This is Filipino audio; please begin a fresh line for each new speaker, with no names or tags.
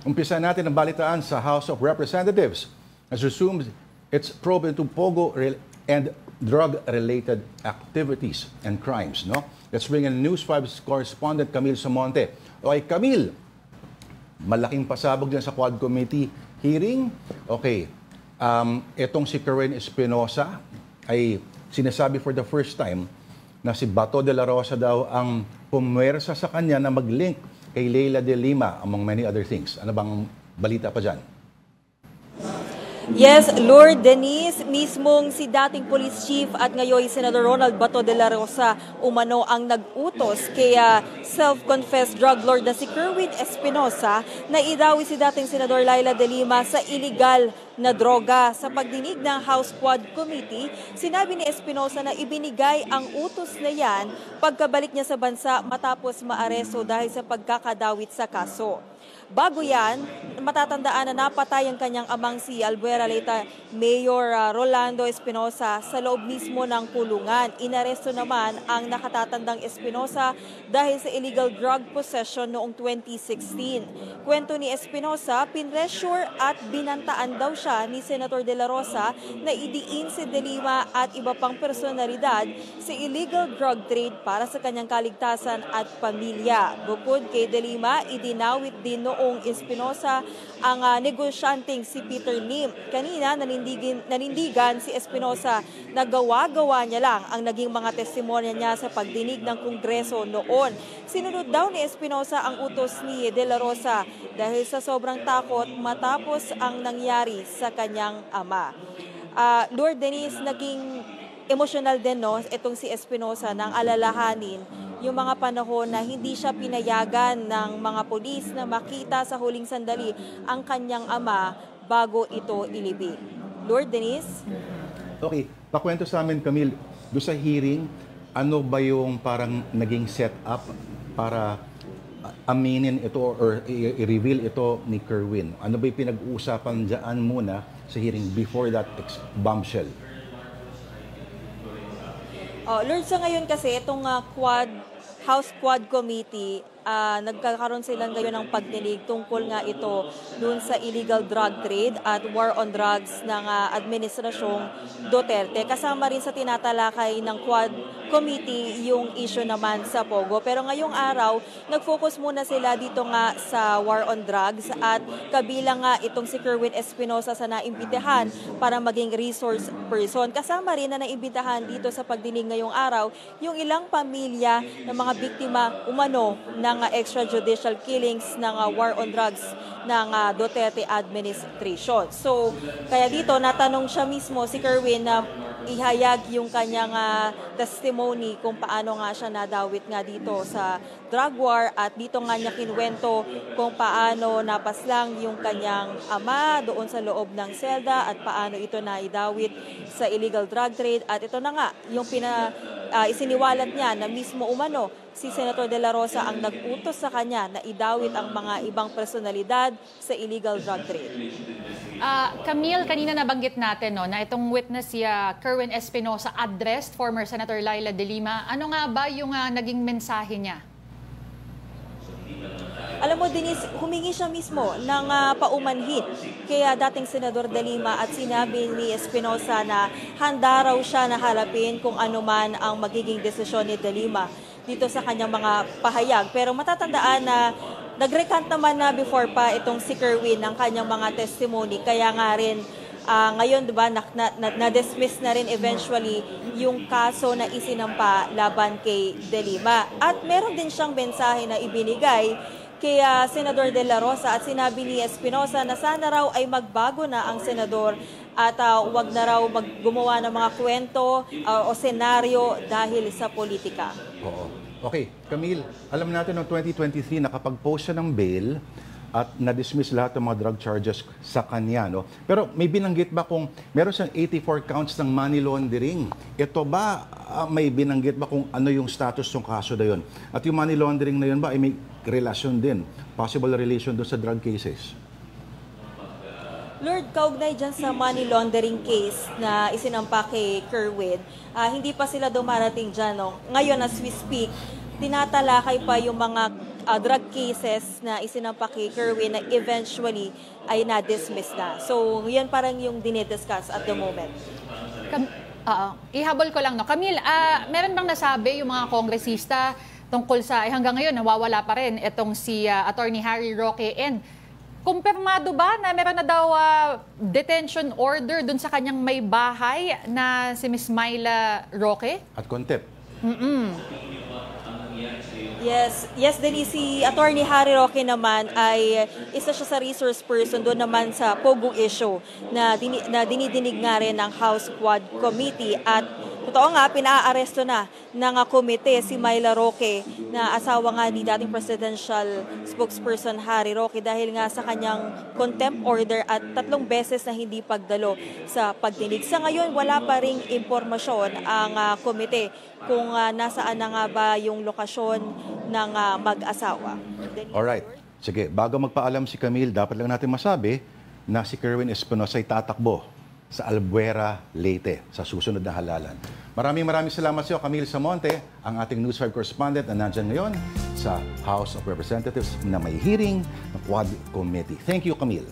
Umpisa natin ang balitaan sa House of Representatives as resumes its probe into Pogo and drug-related activities and crimes. No? Let's bring in News 5's correspondent Camille Samonte. Okay, Camille, malaking pasabog dyan sa Quad Committee hearing. Okay, itong si Kerwin Espinosa ay sinasabi for the first time na si Bato de la Rosa daw ang pumersa sa kanya na mag-link kay Leila de Lima, among many other things. Ano bang balita pa dyan?
Yes, Lord Denise, mismong si dating police chief at ngayon Senador Ronald Bato de la Rosa umano ang nag-utos kay self-confessed drug lord na si Kerwin Espinosa na idawi si dating Senador Leila de Lima sa illegal na droga. Sa pagdinig ng House Quad Committee, sinabi ni Espinosa na ibinigay ang utos na yan pagkabalik niya sa bansa matapos maaresto dahil sa pagkakadawit sa kaso. Bago yan, matatandaan na napatay ang kanyang amang si Albuera Leyte Mayor Rolando Espinosa sa loob mismo ng kulungan. Inaresto naman ang nakatatandang Espinosa dahil sa illegal drug possession noong 2016. Kwento ni Espinosa, pinressure at binantaan daw siya ni Senator De La Rosa na idiin si De Lima at iba pang personalidad sa illegal drug trade para sa kanyang kaligtasan at pamilya. Bukod kay De Lima, idinawit din noong Espinosa ang negosyanteng si Peter Lim. Kanina nanindigan si Espinosa na gawa-gawa niya lang ang naging mga testimonya niya sa pagdinig ng Kongreso noon. Sinunod daw ni Espinosa ang utos ni De La Rosa dahil sa sobrang takot matapos ang nangyari sa kanyang ama. Lord Denise, naging emosyonal din itong si Espinosa nang alalahanin yung mga panahon na hindi siya pinayagan ng mga pulis na makita sa huling sandali ang kanyang ama bago ito ilibing. Lord Denise?
Okay, pakwento sa amin, Camille, doon sa hearing, ano ba yung parang naging set-up para aminin ito or i-reveal ito ni Kerwin? Ano ba yung pinag-uusapan dyan muna sa hearing before that bombshell?
Lord, sa ngayon kasi itong House Quad Committee, nagkakaroon sila ngayon ng pagdinig tungkol nga ito dun sa illegal drug trade at war on drugs ng Administrasyong Duterte. Kasama rin sa tinatalakay ng Quad Committee yung issue naman sa Pogo. Pero ngayong araw, nag-focus muna sila dito nga sa war on drugs at kabilang nga itong si Kerwin Espinosa sa naimbitahan para maging resource person. Kasama rin na naimbitahan dito sa pagdinig ngayong araw yung ilang pamilya ng mga biktima umano ng extrajudicial killings ng war on drugs ng Duterte administration. So, kaya dito natanong siya mismo si Kerwin na ihayag yung kanyang testimony kung paano nga siya nadawit nga dito sa drug war at dito nga niya kinwento kung paano napaslang yung kanyang ama doon sa loob ng selda at paano ito naidawit sa illegal drug trade at ito na nga yung isiniwalat niya na mismo umano si Senator De La Rosa ang nag-utos sa kanya na idawit ang mga ibang personalidad sa illegal drug trade.
Camille, kanina nabanggit natin na itong witness si Kerwin Espinosa addressed former Senator Leila de Lima. Ano nga ba yung naging mensahe niya?
Alam mo, Denise, humingi siya mismo ng paumanhin kaya dating Senador de Lima at sinabi ni Espinosa na handa raw siya na harapin kung ano man ang magiging desisyon ni de Lima dito sa kanyang mga pahayag. Pero matatandaan na nag-recant naman na before pa itong si Kerwin ng kanyang mga testimony. Kaya nga rin ngayon, diba, na-dismiss na rin eventually yung kaso na isinampa laban kay de Lima. At meron din siyang mensahe na ibinigay kay Senador De La Rosa at sinabi ni Espinosa na sana raw ay magbago na ang senador at wag na raw gumawa ng mga kwento o senaryo dahil sa politika.
Oo. Okay, Camille, alam natin noong 2023 nakapag-post siya ng bail at na-dismiss lahat ng mga drug charges sa kanya. No? Pero may binanggit ba kung meron siyang 84 counts ng money laundering? Ito ba, may binanggit ba kung ano yung status ng kaso na yun? At yung money laundering na yun ba ay may relasyon din, possible relation doon sa drug cases?
Lord, kaugnay dyan sa money laundering case na isinampa kay Kerwin, hindi pa sila dumarating dyan. No? Ngayon, as we speak, tinatalakay pa yung mga drug cases na isinampa kay Kerwin na eventually ay na-dismiss na. So, yan parang yung dinidiscuss at the moment.
Ihabol ko lang, no? Camille, meron bang nasabi yung mga kongresista tungkol sa, hanggang ngayon, nawawala pa rin itong si Attorney Harry Roque, and kumpirmado ba na meron na daw detention order dun sa kanyang may bahay na si Miss Myla Roque?
At contempt.
Yes, Denise, si Attorney Harry Roque naman ay isa siya sa resource person doon naman sa Pogo issue na dinidinig nga rin ng House Quad Committee, at totoo nga, pinaaresto na ng komite si Myla Roque na asawa nga ni dating presidential spokesperson Harry Roque dahil nga sa kanyang contempt order at 3 beses na hindi pagdalo sa pagdinig. Sa ngayon, wala pa ring impormasyon ang komite kung nasaan na nga ba yung lokasyon ng mag-asawa.
Alright. Sige, bago magpaalam si Camille, dapat lang natin masabi na si Kerwin Espinosa ay tatakbo sa Albuera, Leyte, sa susunod na halalan. Maraming salamat sa iyo, Camille Samonte, ang ating News 5 correspondent na nandyan ngayon sa House of Representatives na may hearing ng Quad Committee. Thank you, Camille.